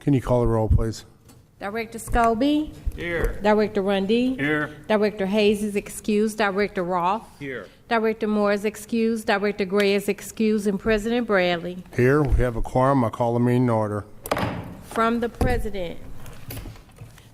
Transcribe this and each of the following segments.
Can you call the roll, please? Director Scobie. Here. Director Rundy. Here. Director Hayes is excused. Director Roth. Here. Director Moore is excused. Director Gray is excused. And President Bradley. Here, we have a quorum. I call the meeting to order. From the President,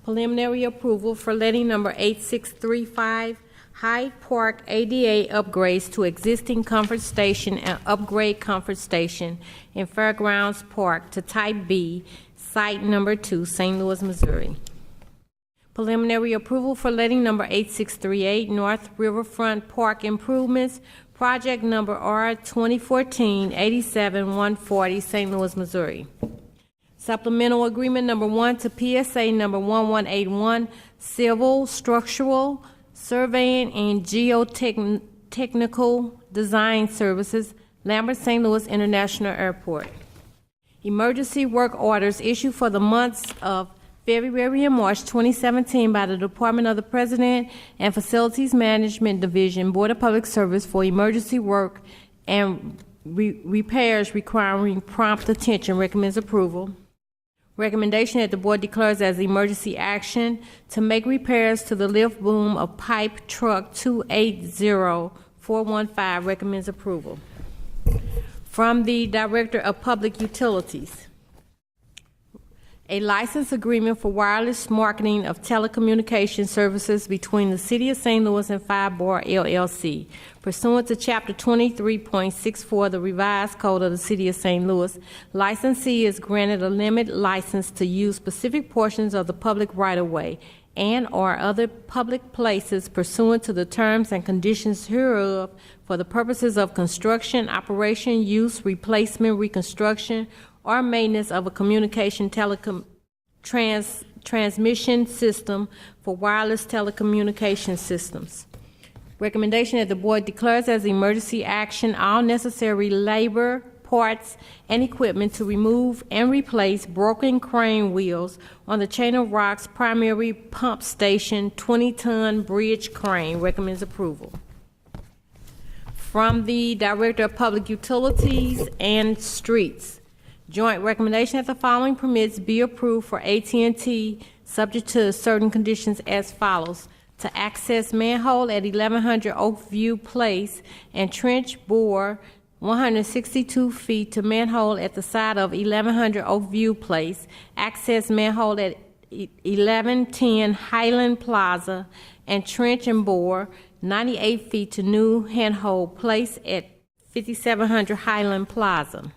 preliminary approval for letting number 8635 Hyde Park ADA upgrades to existing comfort station and upgrade comfort station in Fairgrounds Park to Type B, Site number 2, St. Louis, Missouri. Preliminary approval for letting number 8638 North Riverfront Park Improvements, project number R 2014-87-140, St. Louis, Missouri. Supplemental agreement number 1 to PSA number 1181, Civil, Structural, Surveying, and Geotechnical Design Services, Lambert St. Louis International Airport. Emergency work orders issued for the months of February and March 2017 by the Department of the President and Facilities Management Division, Board of Public Service for emergency work and repairs requiring prompt attention. Recommends approval. Recommendation that the Board declares as emergency action to make repairs to the lift boom of pipe truck 280415. Recommends approval. From the Director of Public Utilities, a license agreement for wireless marketing of telecommunication services between the City of St. Louis and Five Bar LLC. Pursuant to Chapter 23.64 of the Revised Code of the City of St. Louis, licensee is granted a limited license to use specific portions of the public right-of-way and or other public places pursuant to the terms and conditions hereof for the purposes of construction, operation, use, replacement, reconstruction, or maintenance of a communication transmission system for wireless telecommunication systems. Recommendation that the Board declares as emergency action all necessary labor, parts, and equipment to remove and replace broken crane wheels on the Chain of Rocks primary pump station 20-ton bridge crane. Recommends approval. From the Director of Public Utilities and Streets, joint recommendation that the following permits be approved for AT&T subject to certain conditions as follows: to access manhole at 1100 Oakview Place and trench bore 162 feet to manhole at the side of 1100 Oakview Place, access manhole at 1110 Highland Plaza, and trench and bore 98 feet to new handhole place at 5700 Highland Plaza.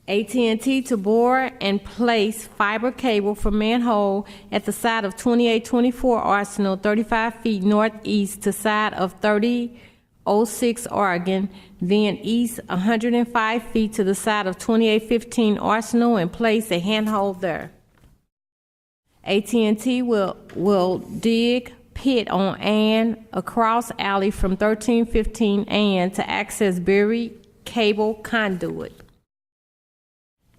AT&T to bore and place fiber cable for manhole at the side of 2824 Arsenal, 35 feet northeast to side of 3006 Oregon, then east 105 feet to the side of 2815 Arsenal, and place a handhold there. AT&T will dig pit on Ann across alley from 1315 Ann to access buried cable conduit.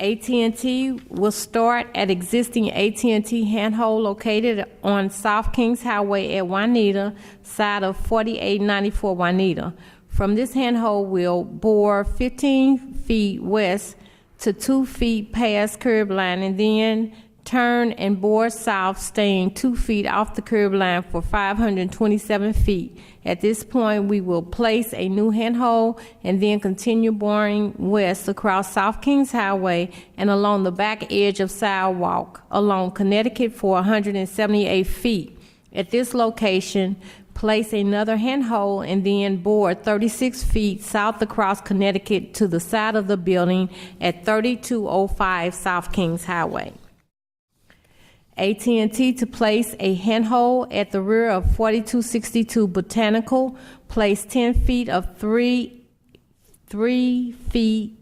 AT&T will start at existing AT&T handhold located on South Kings Highway at Juanita, side of 4894 Juanita. From this handhold will bore 15 feet west to 2 feet past curb line, and then turn and bore south, staying 2 feet off the curb line for 527 feet. At this point, we will place a new handhold and then continue boring west across South Kings Highway and along the back edge of sidewalk along Connecticut for 178 feet. At this location, place another handhold and then bore 36 feet south across Connecticut to the side of the building at 3205 South Kings Highway. AT&T to place a handhold at the rear of 4262 Botanical, place 10 feet of 3 feet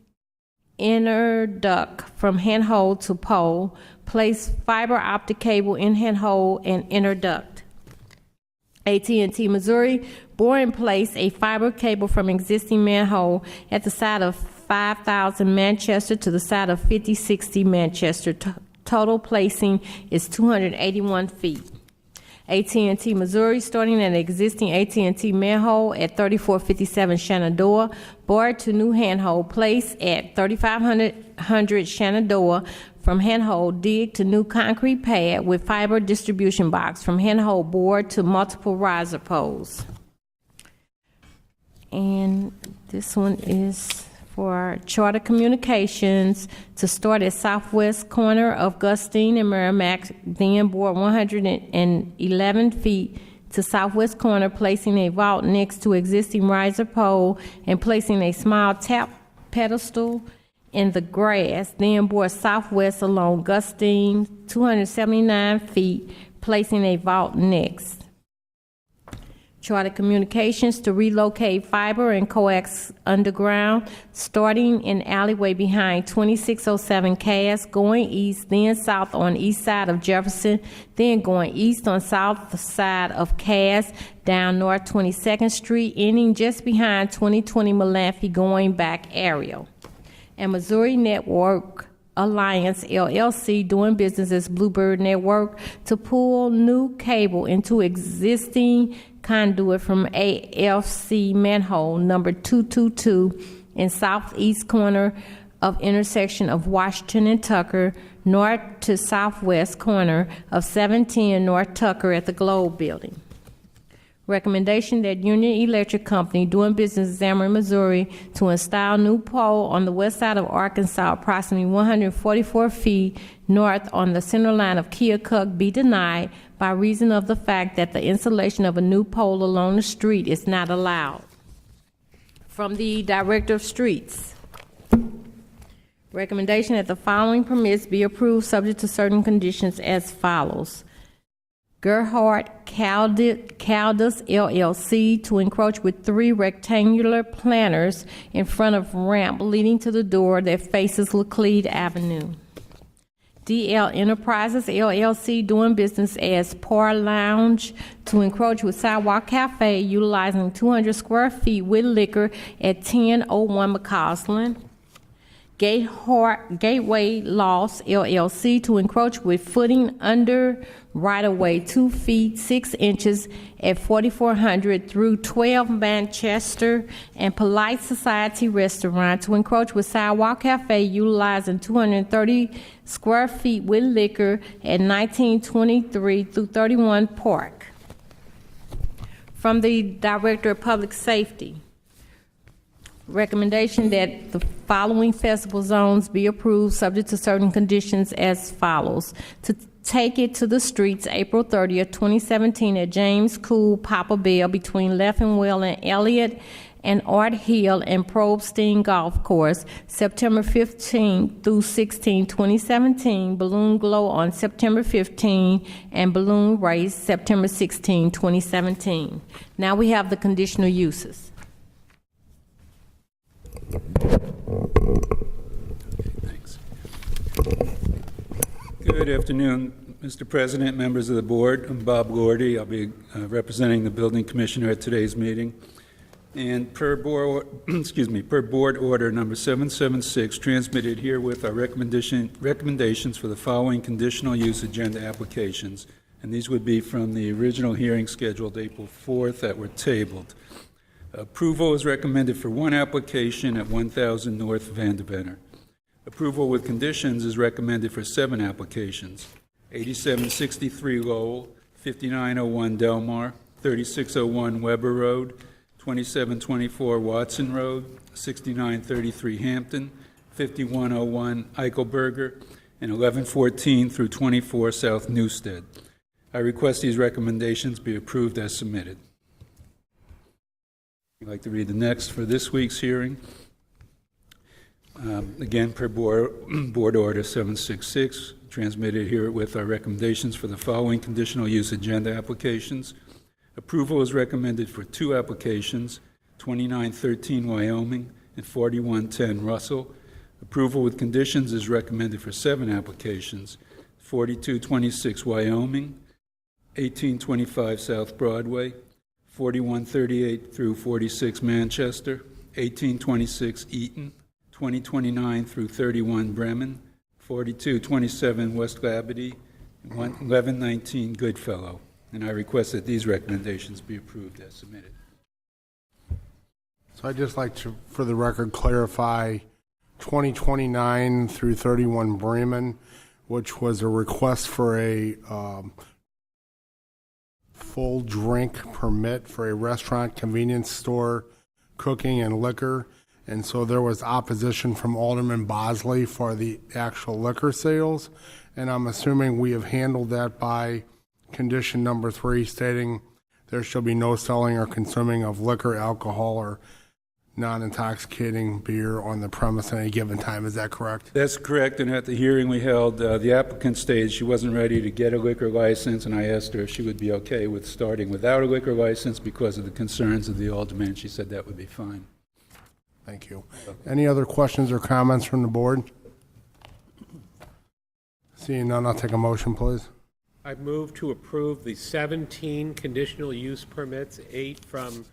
inner duct from handhold to pole, place fiber optic cable in handhold and inner duct. AT&T Missouri, bore and place a fiber cable from existing manhole at the side of 5000 Manchester to the side of 5060 Manchester. Total placing is 281 feet. AT&T Missouri, starting at an existing AT&T manhole at 3457 Shenandoah, bored to new handhole placed at 3500 Shenandoah. From handhole dig to new concrete pad with fiber distribution box. From handhole board to multiple riser poles. And this one is for Charter Communications to start at southwest corner of Gustine and Merrimack, then bore 111 feet to southwest corner, placing a vault next to existing riser pole and placing a small tap pedestal in the grass, then bore southwest along Gustine, 279 feet, placing a vault next. Charter Communications to relocate fiber and coax underground, starting in alleyway behind 2607 Cass, going east, then south on east side of Jefferson, then going east on south side of Cass, down North 22nd Street, ending just behind 2020 Malafi, going back aerial. And Missouri Network Alliance, LLC, doing business as Bluebird Network, to pull new cable into existing conduit from AFC manhole number 222 in southeast corner of intersection of Washington and Tucker, north to southwest corner of 710 North Tucker at the Globe Building. Recommendation that Union Electric Company, doing business in Ameren, Missouri, to install new pole on the west side of Arkansas, approximately 144 feet north on the center line of Keokuk, be denied by reason of the fact that the installation of a new pole along the street is not allowed. From the Director of Streets. Recommendation that the following permits be approved subject to certain conditions as follows. Gerhardt Caldas LLC to encroach with 3 rectangular planters in front of ramp leading to the door that faces Laclede Avenue. DL Enterprises LLC, doing business as Par Lounge, to encroach with Sidewalk Cafe utilizing 200 square feet with liquor at 1001 McCausland. Gateway Loss LLC to encroach with footing under right-of-way 2 feet 6 inches at 4400 through 12 Manchester, and Polite Society Restaurant to encroach with Sidewalk Cafe utilizing 230 square feet with liquor at 1923 through 31 Park. From the Director of Public Safety. Recommendation that the following festival zones be approved subject to certain conditions as follows. To take it to the streets April 30th, 2017 at James Cool Papa Bell between Leffenwell and Elliott and Art Hill and Probstein Golf Course, September 15 through 16, 2017. Balloon Glow on September 15 and Balloon Race September 16, 2017. Now we have the conditional uses. Thanks. Good afternoon, Mr. President, members of the board. I'm Bob Gordy. I'll be representing the building commissioner at today's meeting. And per board order number 776, transmitted herewith our recommendations for the following conditional use agenda applications. And these would be from the original hearing scheduled April 4th that were tabled. Approval is recommended for 1 application at 1000 North Vandervenner. Approval with conditions is recommended for 7 applications. 8763 Lowell, 5901 Delmar, 3601 Weber Road, 2724 Watson Road, 6933 Hampton, 5101 Eichelberger, and 1114 through 24 South Newstead. I request these recommendations be approved as submitted. I'd like to read the next for this week's hearing. Again, per board order 766, transmitted here with our recommendations for the following conditional use agenda applications. Approval is recommended for 2 applications, 2913 Wyoming and 4110 Russell. Approval with conditions is recommended for 7 applications, 4226 Wyoming, 1825 South Broadway, 4138 through 46 Manchester, 1826 Eaton, 2029 through 31 Bremen, 4227 West Labadie, 1119 Goodfellow. and I request that these recommendations be approved as submitted. So I'd just like to, for the record, clarify 2029 through 31 Bremen, which was a request for a full drink permit for a restaurant, convenience store, cooking and liquor. And so there was opposition from Alderman Bosley for the actual liquor sales. And I'm assuming we have handled that by condition number 3, stating there shall be no selling or consuming of liquor, alcohol, or non-intoxicating beer on the premise at any given time. Is that correct? That's correct, and at the hearing we held, the applicant stated she wasn't ready to get a liquor license, and I asked her if she would be okay with starting without a liquor license because of the concerns of the alderman. She said that would be fine. Thank you. Any other questions or comments from the board? Seeing none, I'll take a motion, please. I move to approve the 17 conditional use permits, 8 from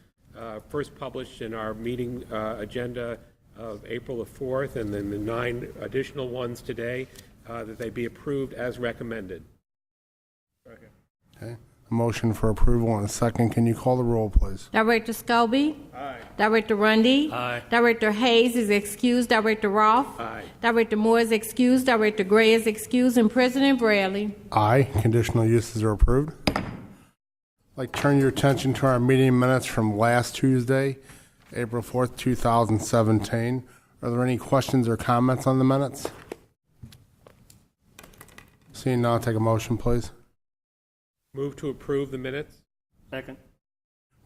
first published in our meeting agenda of April the 4th, and then the 9 additional ones today, that they be approved as recommended. Okay. A motion for approval and a second. Can you call the roll, please? Director Scobie? Aye. Director Rundy? Aye. Director Hayes is excused. Director Roth? Aye. Director Moore is excused. Director Gray is excused. And President Bradley? Aye. Conditional uses are approved. I'd like to turn your attention to our meeting minutes from last Tuesday, April 4th, 2017. Are there any questions or comments on the minutes? Seeing none, I'll take a motion, please. Move to approve the minutes. Second.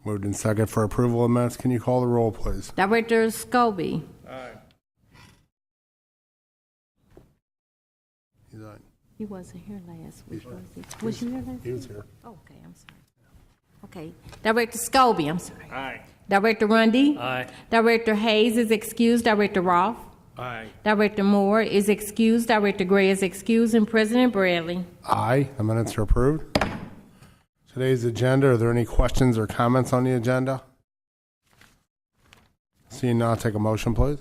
Moved in second for approval of minutes. Can you call the roll, please? Director Scobie? Aye. He's on. He wasn't here last week, was he? Was he here last He week? was here. Okay, I'm sorry. Okay. Director Scobie, I'm sorry. Aye. Director Rundy? Aye. Director Hayes is excused. Director Roth? Aye. Director Moore is excused. Director Gray is excused. And President Bradley? Aye. The minutes are approved. Today's agenda, are there any questions or comments on the agenda? Seeing none, I'll take a motion, please.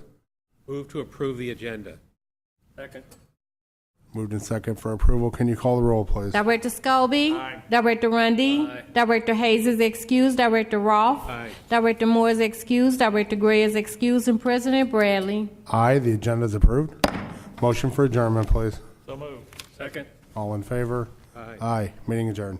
Move to approve the agenda. Second. Moved in second for approval. Can you call the roll, please? Director Scobie? Aye. Director Rundy? Aye. Director Hayes is excused. Director Roth? Aye. Director Moore is excused. Director Gray is excused. And President Bradley? Aye. The agenda is approved. Motion for adjournment, please. So moved. Second. All in favor? Aye. Aye. Meeting adjourned.